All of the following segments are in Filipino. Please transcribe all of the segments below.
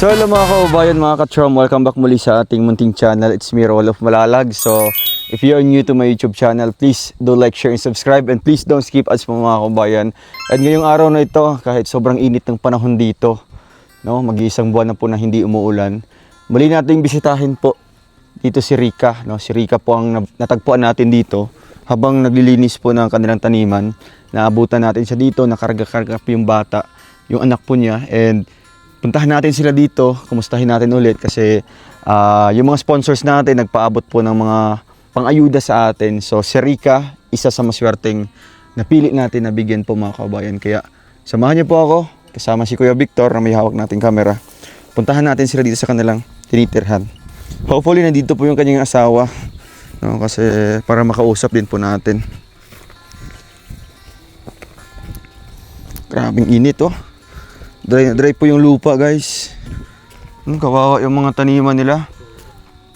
So hello mga kaubayan, mga ka-chom, welcome back muli sa ating munting channel. It's me, Rolf Malalag. So if you are new to my YouTube channel, please do like, share, and subscribe. And please don't skip ads po mga kaubayan. At ngayong araw na ito, kahit sobrang init ng panahon dito, no, mag-iisang buwan na po na hindi umuulan, muli nating bisitahin po dito si Rica. No? Si Rica po ang natagpuan natin dito habang naglilinis po ng kanilang taniman. Naabutan natin siya dito, nakarga-karga po yung bata, yung anak po niya. And puntahan natin sila dito, kumustahin natin ulit kasi yung mga sponsors natin nagpaabot po ng mga pang-ayuda sa atin. So si Rica, isa sa maswerteng napili natin na bigyan po mga kabayan. Kaya samahan niyo po ako, kasama si Kuya Victor na may hawak nating camera. Puntahan natin sila dito sa kanilang tinitirhan. Hopefully nandito po yung kanyang asawa, no, kasi para makausap din po natin. Grabing init oh. Dry na dry po yung lupa guys. Kawawa yung mga taniman nila.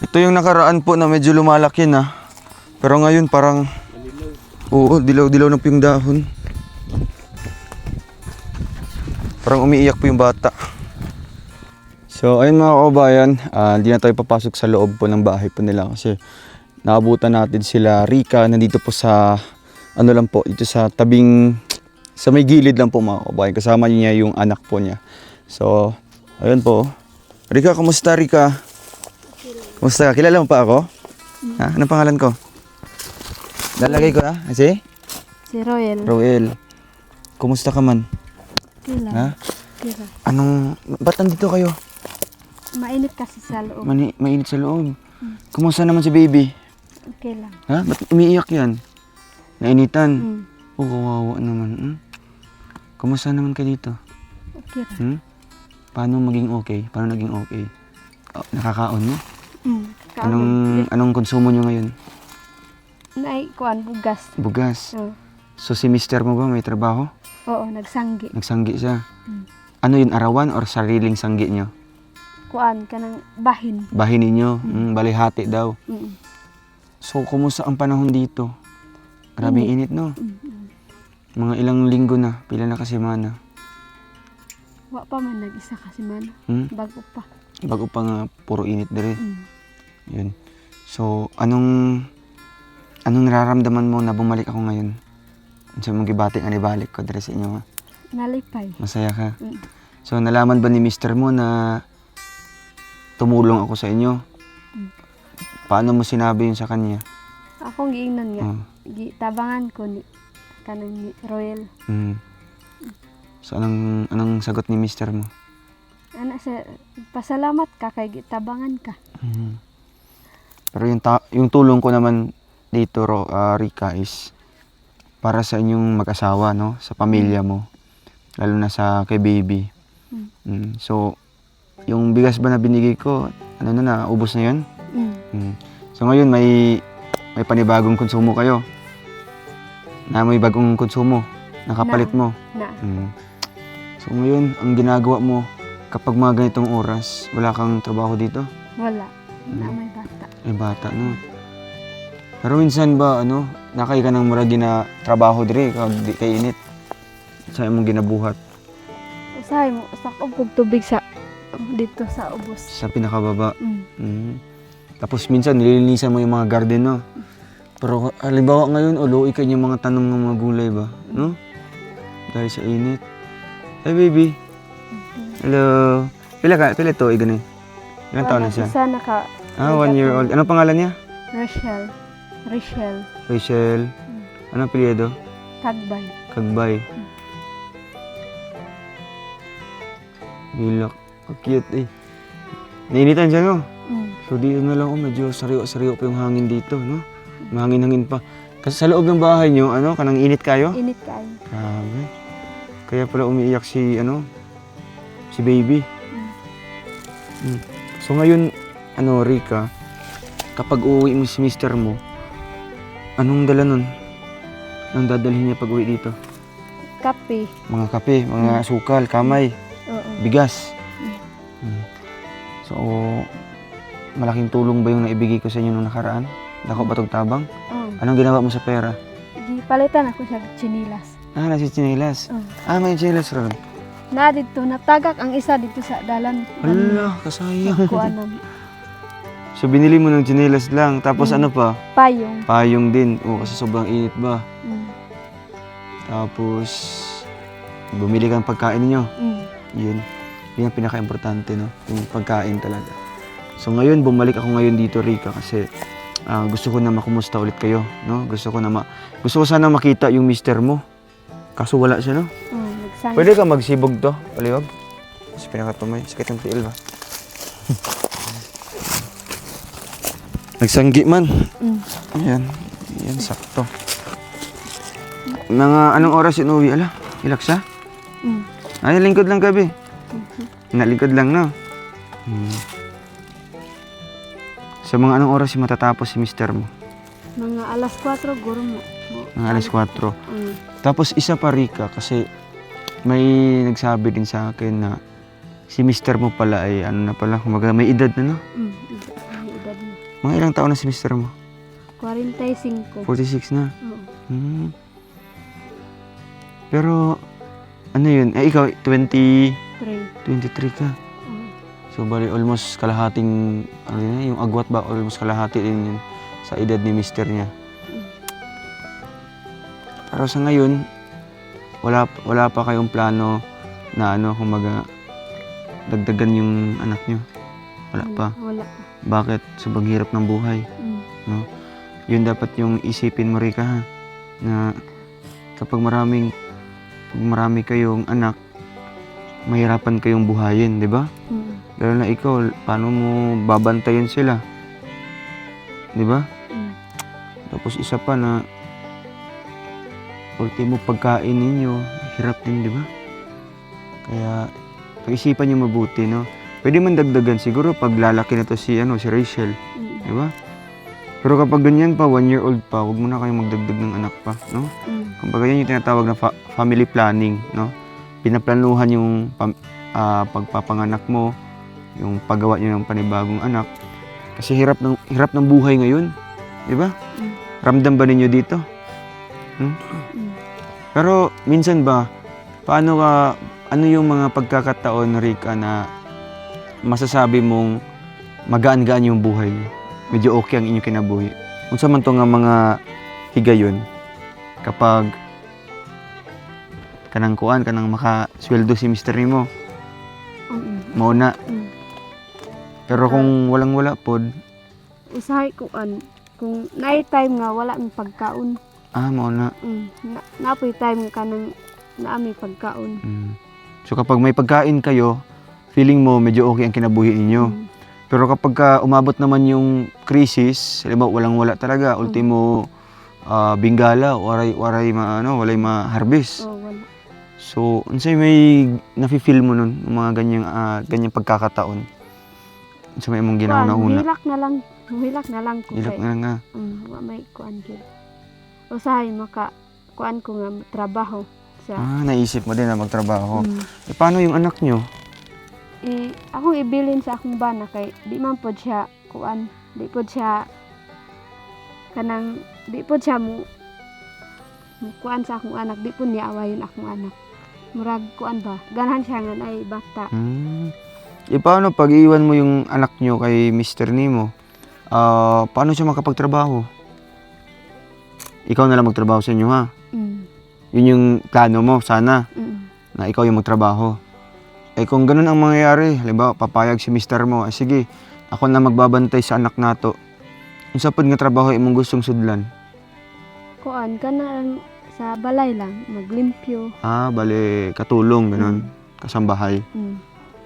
Ito yung nakaraan po na medyo lumalaki na. Pero ngayon parang oo, dilaw-dilaw na po yung dahon. Parang umiiyak po yung bata. So ayun mga kabayan, hindi na tayo papasok sa loob po ng bahay po nila kasi naabutan natin sila Rica nandito po sa ano lang po, ito sa tabing sa may gilid lang po mga kabayan. Kasama niya yung anak po niya. So, ayun po. Rica, kumusta Rica? Kumusta ka? Kilala mo pa ako? Ha? Anong pangalan ko? Lalagay ko Si? Si Roel. Roel. Kumusta ka man? Kila. Ha? Kila. Ba't nandito kayo? Mainit kasi sa loob. Mainit sa loob. Kumusta naman si baby? Okay lang. Ha? Ba't umiiyak yan? Nainitan? Mm. Oh, kawawa naman. Kumusta naman ka dito? Okay lang. Paano maging okay? Paano naging okay? Oh, nakakaon mo? Kaon. Anong konsumo nyo ngayon? Kuan, bugas. Bugas. Oo. So si mister mo ba may trabaho? Oo, nagsanggi. Nagsanggi siya? Mm. Ano yun, arawan or sariling sanggi nyo? Kuan, kanang bahin. Bahin ninyo? Balihati daw. Mm. So kumusta ang panahon dito? Grabing init no? Mga ilang linggo na, pila na kasi mana. Wa pa man nag-isa kasi man. Bago pa. Bago pa nga, puro init dire. Yun. So, anong nararamdaman mo na bumalik ako ngayon? Sa mong gibati nga nibalik ko dire sa inyo. Nalipay. Masaya ka? So, nalaman ba ni mister mo na tumulong ako sa inyo? Paano mo sinabi yun sa kanya? Akong giingnan nga. Gitabangan ko ni kanang ni Roel. So, anong sagot ni mister mo? Pasalamat ka kay gitabangan ka. Pero yung tulong ko naman dito, Rica, is para sa inyong mag-asawa, no? Sa pamilya mo. Lalo na sa kay baby. So, yung bigas ba na binigay ko, ubos na yun? So, ngayon may panibagong konsumo kayo. Na may bagong konsumo. Nakapalit mo. Na. So, ngayon, ang ginagawa mo, kapag mga ganitong oras, wala kang trabaho dito? Wala. Na may bata. May bata, no? Pero minsan ba, nakay ka ng muragi na trabaho dire, kay init? Saan mong ginabuhat? Usahay mo, sakop kong tubig dito sa ubos. Sa pinakababa? Tapos minsan, nililinisan mo yung mga garden, no? Pero halimbawa ngayon, uluwi ka yung mga tanong ng mga gulay ba? No? Dahil sa init. Hey baby. Hello. Pila to, ganun. Ilang taon na siya? Isa naka... 1 year old. Anong pangalan niya? Rachel. Rachel. Anong apelyido? Tagbay. Kagbay. Bilak. Cute eh. Nainitan siya, no? So dito na lang, medyo sariwa-sariwa pa yung hangin dito, no? Mahangin-hangin pa. Kasi sa loob ng bahay nyo, kanang init kayo? Init kayo. Grabe. Kaya pala umiiyak si baby. So ngayon, Rica, kapag uuwi mo si mister mo, anong dala nun? Anong dadalhin niya pag uwi dito? Kape. Mga kape, mga sukal, kamay, bigas. So, malaking tulong ba yung naibigay ko sa inyo nung nakaraan? Dako batog tabang? Anong ginawa mo sa pera? Gipalitan ako sa chinilas. Nasa chinilas? May chinilas ron. Na dito natagak ang isa dito sa dalan. Hala, kasayang. Kuan na So binili mo ng tsinelas lang, tapos ano pa? payong. Payong din. O, kasi sobrang init ba? Mm. Tapos, bumili kang pagkain niyo. Mm. Yun. Yun ang pinaka-importante, no? Yung pagkain talaga. So ngayon, bumalik ako ngayon dito, Rika, kasi gusto ko na makumusta ulit kayo, no? Gusto ko sana makita yung mister mo. Kaso wala siya, no? Nagsangit. Pwede ka magsibog to, paliwag. Kasi pinakatumay, sakit ng tiil ba? Nagsanggi man. Mm. Ayan, ayan, sakto. Mga anong oras inuwi? Ala, ilak siya? Mm. Ay, lingkod lang gabi. Nalingkod lang, no? Sa mga anong oras yung matatapos si mister mo? Mga alas 4 guro mo. Mga alas 4. Tapos isa pa, Rika, kasi may nagsabi din sa akin na si mister mo pala ay ano na pala, kumaga may edad na, no? May edad na. Mga ilang taon na si mister mo? 45. 46 na. Oo. Pero, ano yun? Ikaw, 23 ka. Oo. So, bali, almost kalahating, ano yun, yung agwat ba? Almost kalahati din yun sa edad ni mister niya. Pero sa ngayon, wala pa kayong plano na ano, kumaga, dagdagan yung anak niyo. Wala pa. Wala. Bakit? Sobrang hirap ng buhay. No? Yun dapat yung isipin mo, Rika, ha? Na kapag marami kayong anak, mahirapan kayong buhayin, di ba? Lalo na ikaw, paano mo babantayan sila? Di ba? Tapos isa pa na ultimo pagkain ninyo, hirap din, di ba? Kaya pag-isipan niyo mabuti, no? Pwede man dagdagan siguro pag lalaki na to si Rachel, di ba? Pero kapag ganyan pa, 1-year-old pa, huwag mo na kayong magdagdag ng anak pa, no? Kumbaga yan yung tinatawag na family planning, no? Pinaplanuhan yung pagpapanganak mo, yung paggawa niyo ng panibagong anak. Kasi hirap ng buhay ngayon, di ba? Ramdam ba ninyo dito? Pero minsan ba, ano yung mga pagkakataon, Rika, na masasabi mong magaan-gaan yung buhay niyo? Medyo okay ang inyong kinabuhi. Kung sa man to nga mga higayon, kapag kanang makasweldo si mister mo, mauna. Pero kung walang-wala pod, usahay ko kung night time nga wala ang pagkaon. mauna. Napoy time ka nang naami pagkaon. So kapag may pagkain kayo, feeling mo medyo okay ang kinabuhi ninyo. Pero kapag umabot naman yung crisis, halimbawa walang-wala talaga, ultimo bingala, walay ma-harvest. Wala. So, unsay may nafi-feel mo nun, yung mga ganyang pagkakataon? Unsay may mong ginawa na una? Hilak na lang ko. Hilak na lang nga. Wa may kuan gyud. Usahay kuan ko nga trabaho sa Naisip mo din na magtrabaho. Paano yung anak nyo? akong ibilin sa akong bana kay di man pod siya kuan, di pod siya mo kuan sa akong anak, di po niya awayon akong anak. Murag kuan ba, ganahan siya nga ay bata. Paano pag iiwan mo yung anak nyo kay Mr. Nemo? Paano siya makapagtrabaho? Ikaw na lang magtrabaho sa inyo, ha? Yun yung plano mo, sana, na ikaw yung magtrabaho. Kung ganun ang mangyayari, halimbawa, papayag si Mr. mo, sige, ako na magbabantay sa anak nato. Yung sapod nga trabaho, imong gustong sudlan? Kuan, kana sa balay lang, maglimpyo. Bale, katulong, ganun, kasambahay.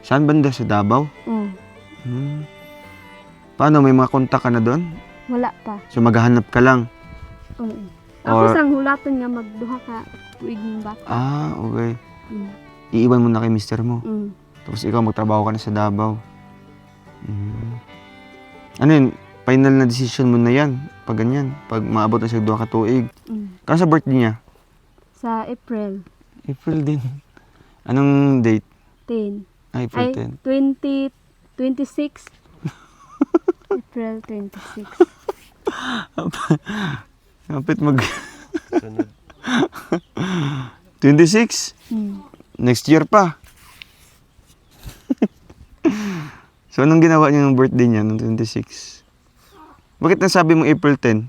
Saan banda? Sa Davao? Paano, may mga kontak ka na doon? Wala pa. So, maghahanap ka lang? Ako sang hulaton nga magduha ka tuig ng bata. Okay. Iiwan mo na kay mister mo. Tapos ikaw magtrabaho ka na sa Davao. Ano yun? Final na decision mo na yan? Pag ganyan? Pag maabot na siya 2 ka tuig? Kano sa birthday niya? Sa April. April din. Anong date? 10. April 10. 26. April 26. Kapit 26? Next year pa. So, anong ginawa niya ng birthday niya noong 26? Bakit nasabi mo April 10?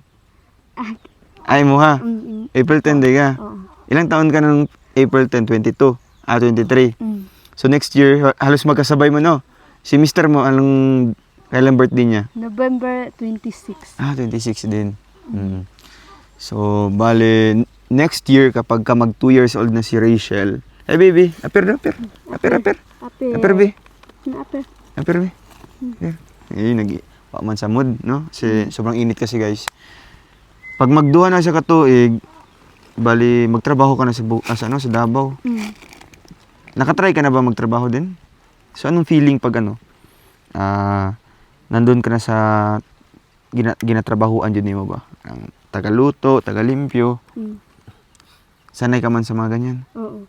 Ah, Ay mo ha? April 10 day ka? Oo. Ilang taon ka nung April 10? 22? 23? So, next year, halos magkasabay mo, no? Si mister mo, kailan birthday niya? November 26. 26 din. So, bale, next year, kapag ka mag 2 years old na si Rachel, hey baby, apir. Ape. Apir, be. Ape. Apir, be. Pa man sa mood, no? Kasi sobrang init kasi, guys. Pag magduha na sa katuig, bali, magtrabaho ka na sa Davao. Nakatry ka na ba magtrabaho din? So, anong feeling pag nandun ka na sa ginatrabahuan dyan mo ba? Ang tagaluto, tagalimpyo. Sanay ka man sa mga ganyan? Oo.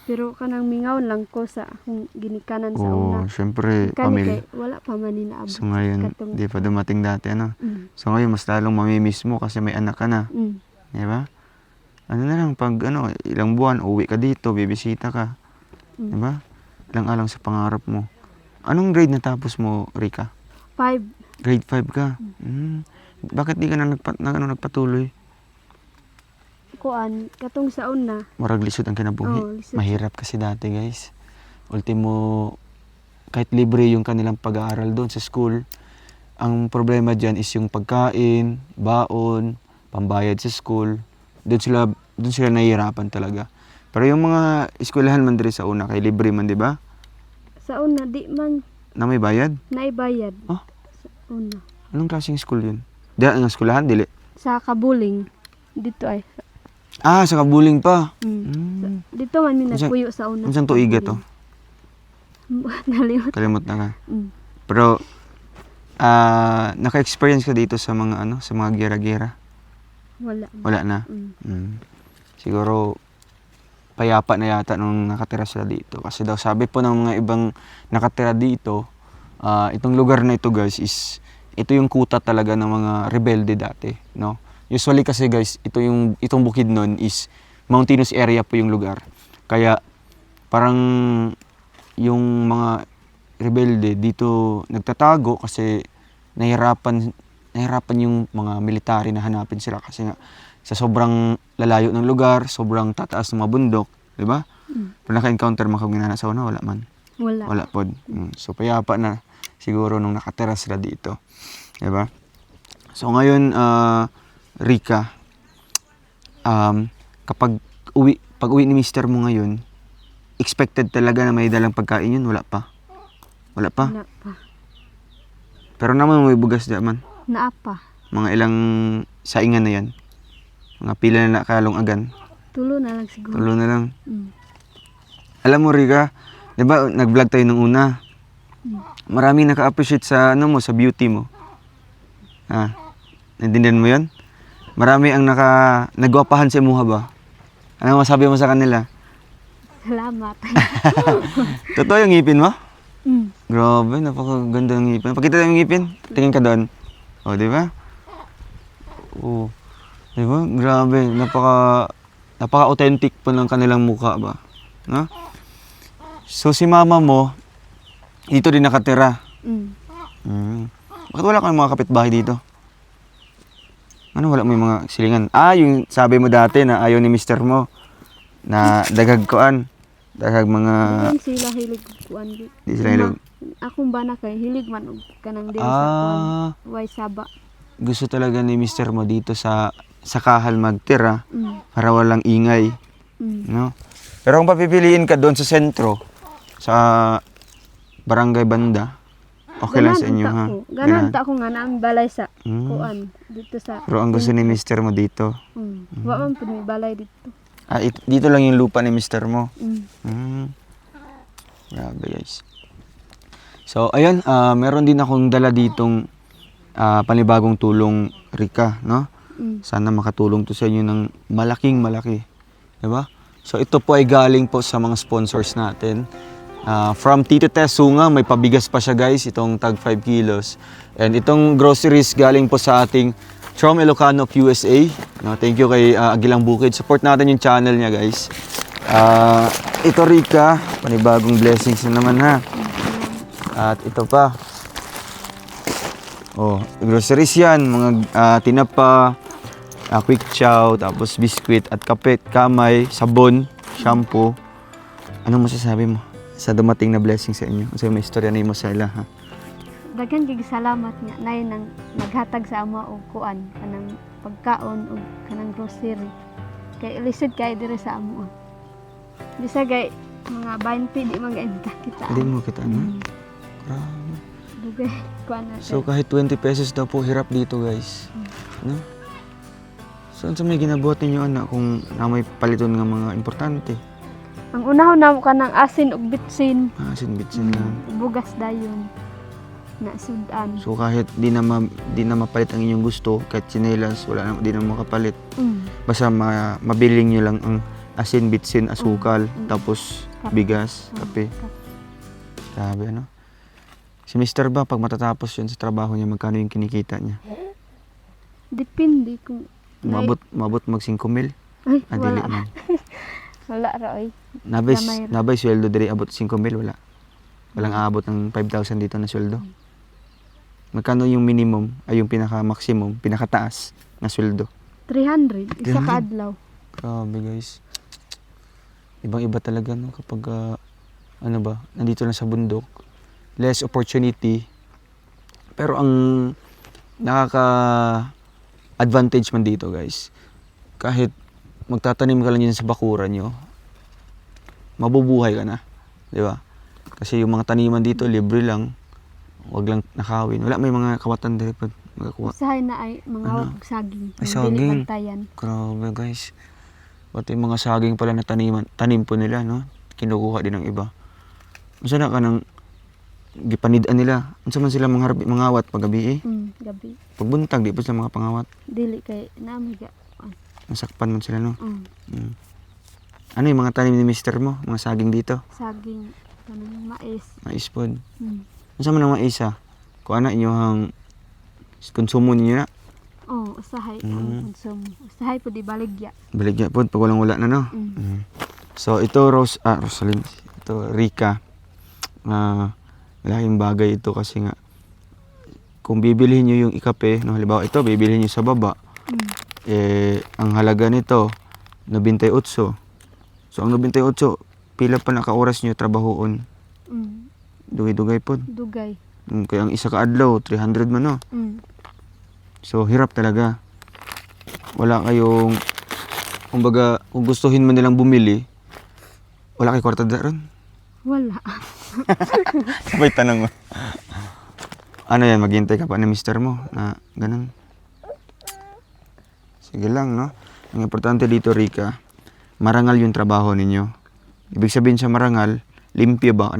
Pero kanang mingaw lang ko sa akong ginikanan sa una. Syempre, Kani pamilya. kay wala pa man ni naabot. So ngayon, katong- di pa dumating dati, ano? So ngayon, mas lalong mamimiss mo kasi may anak ka na. Di ba? Ano na lang, pag ilang buwan, uwi ka dito, bibisita ka. Di ba? Alang-alang sa pangarap mo. Anong grade natapos mo, Rika? 5. Grade 5 ka? Bakit di ka na nagpatuloy? Kuan katong sa una. Murag lisod ang kinabuhi. Oo, lisod. Mahirap kasi dati, guys. Ultimo, kahit libre yung kanilang pag-aaral doon sa school, ang problema dyan is yung pagkain, baon, pambayad sa school. Doon sila nahihirapan talaga. Pero yung mga eskwelahan man diri sa una, kay libre man, di ba? Sa una di man Na may bayad? naibayad. Oh? Sa una. Anong klaseng school yun? Di, ang eskwelahan, dili. Sa Kabuling dito ay. Sa Kabuling pa. Dito man mi Unsa- nagpuyo sa una. Saan tuiga to? Nalimot. Kalimot na ka. Pero, naka-experience ka dito sa mga sa mga gera-gera? Wala. Wala na? Siguro, payapa na yata nung nakatira sila dito. Kasi daw sabi po ng mga ibang nakatira dito, itong lugar na ito, guys, ito yung kuta talaga ng mga rebelde dati, no? Usually kasi, guys, itong Bukidnon is mountainous area po yung lugar. Kaya parang yung mga rebelde dito nagtatago kasi nahirapan yung mga military na hanapin sila kasi nga sa sobrang lalayo ng lugar, sobrang tataas ng mga bundok, di ba? Pero naka-encounter man kung ginana sa una, wala man. Wala po. So payapa na siguro nung nakatira sila dito. Di ba? So ngayon, Rika, pag uwi ni mister mo ngayon, expected talaga na may dalang pagkain yun? Wala pa? Wala pa. Pero naman may bugas di man? Naa pa. Mga ilang saingan na yan? Mga pila na kalong agan? Tulo na lang siguro. Tulo na lang. Alam mo, Rika, di ba nag-vlog tayo nung una? Maraming naka-appreciate sa sa beauty mo. Naintindihan mo yun? Marami ang nagwapahan sa imuha ba? Ano masabi mo sa kanila? Salamat. Totoo yung ngipin mo? Grabe, napakaganda ng ngipin. Pakita tayo yung ngipin. Tingin ka doon. O, di ba? Oo. Di ba? Grabe. Napaka-authentic po ng kanilang mukha ba? No? So, si mama mo, dito din nakatira. Bakit wala kang mga kapitbahay dito? Ano, wala mo yung mga silingan? Yung sabi mo dati na ayaw ni mister mo na dagag mga... Diyan sila hilig kuan. Di sila hilig. Akong bana kay hilig man og kanang diri sa kuan. Way saba. Gusto talaga ni mister mo dito sa Kahal magtira para walang ingay. No? Pero kung papipiliin ka doon sa sentro, sa barangay banda, okay lang sa inyo, ha? Ganan ta ko nga na ang balay sa kuan dito sa. Pero ang gusto ni mister mo dito. Wa man pud may balay dito. Dito lang yung lupa ni mister mo. Grabe, guys. So, ayun, meron din akong dala ditong panibagong tulong, Rika, no? Sana makatulong to sa inyo ng malaki. Diba? So, ito po ay galing po sa mga sponsors natin. From Tito Tesunga, may pabigas pa siya, guys, itong tag 5 kilos. And itong groceries galing po sa ating Trom Ilocano of USA. No, thank you kay Agilang Bukid. Support natin yung channel niya, guys. Ito, Rika, panibagong blessings na naman, ha. At ito pa. Oh, groceries yan. Mga tinapa, quick chow, tapos biskwit at kape, kamay, sabon, shampoo. Anong masasabi mo sa dumating na blessing sa inyo? Kasi may istorya na mo sa ila, ha? Daghan kay salamat nga nay nang naghatag sa amo og kuan kanang pagkaon ug kanang grocery. Kay lisod kay dire sa amo. Bisa kay mga 20 di man kita. Hindi mo kita, ano? Grabe. Dugay kuan na. So kahit 20 pesos daw po hirap dito, guys. No? So ano sa may ginabuhat ninyo, anak, kung na may paliton nga mga importante? Ang unahon namo kanang asin ug bitsin, Sinbitsin lang. bugas dayon na sudan. So kahit di na mapalit ang inyong gusto, kahit tsinelas, wala na, di na makapalit. Basta mabiling nyo lang ang asin, bitsin, asukal, tapos bigas, kape. Grabe, ano? Si Mr. ba, pag matatapos yun sa trabaho niya, magkano yung kinikita niya? Depende kung Mabot mag 5,000? ay Dili wala. man. Wala ra oy. Nabay sweldo diri abot 5,000, wala. Walang aabot ng 5,000 dito na sweldo. Magkano yung minimum, ay yung pinaka-maximum, pinakataas na sweldo? 300 isa 300? ka adlaw. Grabe, guys. Ibang-iba talaga, no, kapag ano ba, nandito lang sa bundok, less opportunity. Pero ang nakaka-advantage man dito, guys, kahit magtatanim ka lang dyan sa bakuran nyo, mabubuhay ka na, di ba? Kasi yung mga taniman dito, libre lang, wag lang nakawin. Wala, may mga kawatan dito pag magakuha. Usahay na ay mga Ano? saging. Ay, Dili saging. bantayan. Grabe, guys. Pati yung mga saging pala na tanim po nila, no? Kinukuha din ng iba. Masa na ka nang gipanidaan nila. Unsa man sila mangawat pag gabi, Gabi. Pagbuntag, di pa sila mga pangawat. Dili kay namiga. Nasakpan man sila, no? Ano yung mga tanim ni mister mo? Mga saging dito? Saging kanang mais. Mais pod. Unsa man ang mais, ha? Kung ana inyong konsumo ninyo na. Oh, usahay ang konsumo. Usahay po di baligya. Baligya pod pag walang wala na, no? So ito Rosalind, ito Rica. Malaking bagay ito kasi nga kung bibilhin niyo yung ikape, no, halimbawa ito bibilhin niyo sa baba. Ang halaga nito 98. So ang 98, pila pa naka-oras niyo trabahoon. Dugay-dugay pod. Dugay. Kaya ang isa ka adlaw 300 man, no? So hirap talaga. Wala kayong, kumbaga, kung gustuhin man nilang bumili, wala kay kwarta ron. Wala. Sabay tanong mo. Ano yan, maghintay ka pa ni mister mo na ganun. Sige lang, no? Ang importante dito, Rica, marangal yung trabaho ninyo. Ibig sabihin sa marangal, limpyo ba?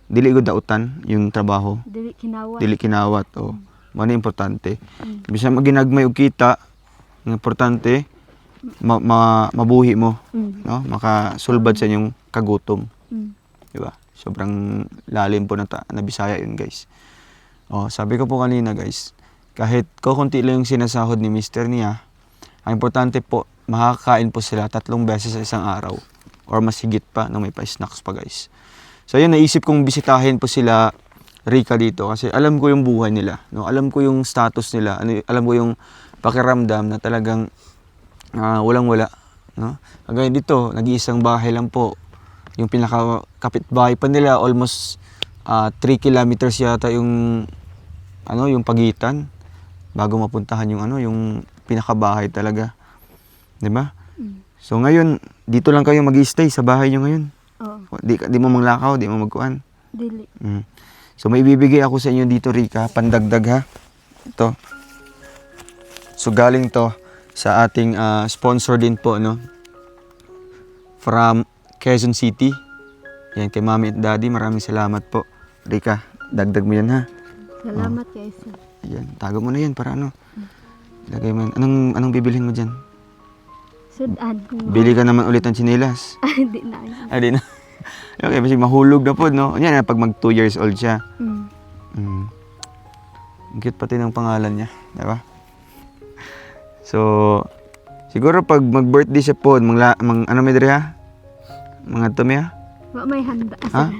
Dili ko dautan yung trabaho. Dili kinawat. Dili kinawat. Ano importante. Bisa maginagmay og kita, ang importante, mabuhi mo. No? Makasulbad sa inyong kagutom. Diba? Sobrang lalim po na Bisaya yun, guys. Sabi ko po kanina, guys, kahit kukunti lang yung sinasahod ni mister niya, ang importante po, makakain po sila 3 beses sa isang araw or mas higit pa na may pa-snacks pa, guys. So yun, naisip kong bisitahin po sila Rica dito kasi alam ko yung buhay nila, no? Alam ko yung status nila, alam ko yung pakiramdam na talagang walang-wala, no? Kagaya dito, nag-iisang bahay lang po. Yung pinaka-kapitbahay pa nila, almost 3 kilometers yata yung pagitan bago mapuntahan yung pinakabahay talaga. 'Di ba? So ngayon, dito lang kayo mag-i-stay sa bahay niyo ngayon. Oo. Di mo manglakaw, di mo magkuan. Dili. So may ibibigay ako sa inyo dito, Rica, pandagdag, ha. Ito. So galing to sa ating sponsor din po, no. From Quezon City. Yan, kay Mami at Daddy, maraming salamat po. Rica, dagdag mo yan, ha. Salamat kay sir. Ayan, tago mo na yan para ilagay mo yan. Anong bibilhin mo dyan? Sudan. Bili ka naman ulit ng tsinelas. Ay, di na. Ay, di na. Okay, kasi mahulog na po, no? Yan, pag mag 2 years old siya. Ang cute pati ng pangalan niya, di ba? So, siguro pag mag-birthday siya po, ano may diri, ha? Mga tumi, ha? Wa may handa. Ha?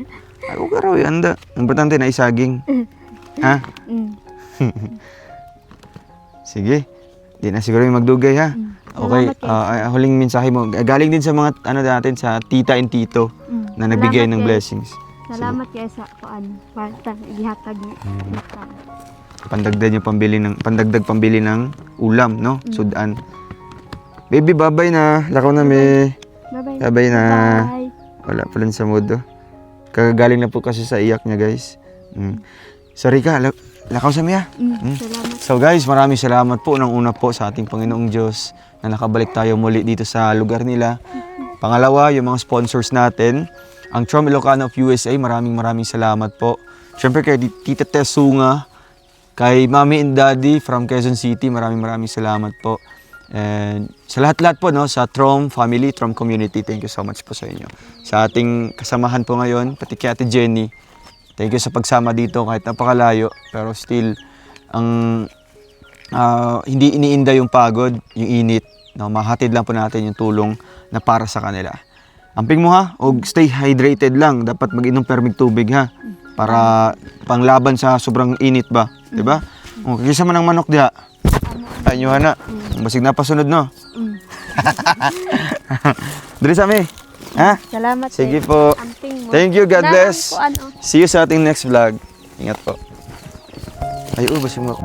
Ay, okay raw, anda. Importante na isaging. Ha? Mm. Sige. Di na siguro yung magdugay, ha? Okay, Salamat, huling mensahe mo. Galing din sa mga, ano natin, sa tita and tito na nagbigay ng blessings. Salamat kayo sa kwarta ihatag ni Pandagdag pambili ng ulam, no? Sudan. Baby, babay na. Lakaw na, me. Bye-bye. Babay na. Bye. Wala pa rin sa mood, oh. Kagagaling na po kasi sa iyak niya, guys. Sorry ka, lakaw sa miya. Salamat. So guys, maraming salamat po ng una po sa ating Panginoong Diyos na nakabalik tayo muli dito sa lugar nila. Pangalawa, yung mga sponsors natin. Ang Trom Ilocano of USA, maraming salamat po. Siyempre kay Tita Tesunga, kay Mami and Daddy from Quezon City, maraming salamat po. And sa lahat-lahat po, no, sa Trom family, Trom community, thank you so much po sa inyo. Sa ating kasamahan po ngayon, pati kay Ate Jenny, thank you sa pagsama dito kahit napakalayo, pero still, hindi iniinda yung pagod, yung init. No, mahatid lang po natin yung tulong na para sa kanila. Amping mo, ha, o stay hydrated lang. Dapat mag-inom permig tubig, ha, para panglaban sa sobrang init ba, di ba? O, kisa man ng manok diha. Ayun na. Basig na pasunod, no? Dali sa amin. Ha? Salamat. Sige po. Amping mo. Thank you. God bless. Kuan, See you sa ating next vlog. Ingat po. Ay, basig mo.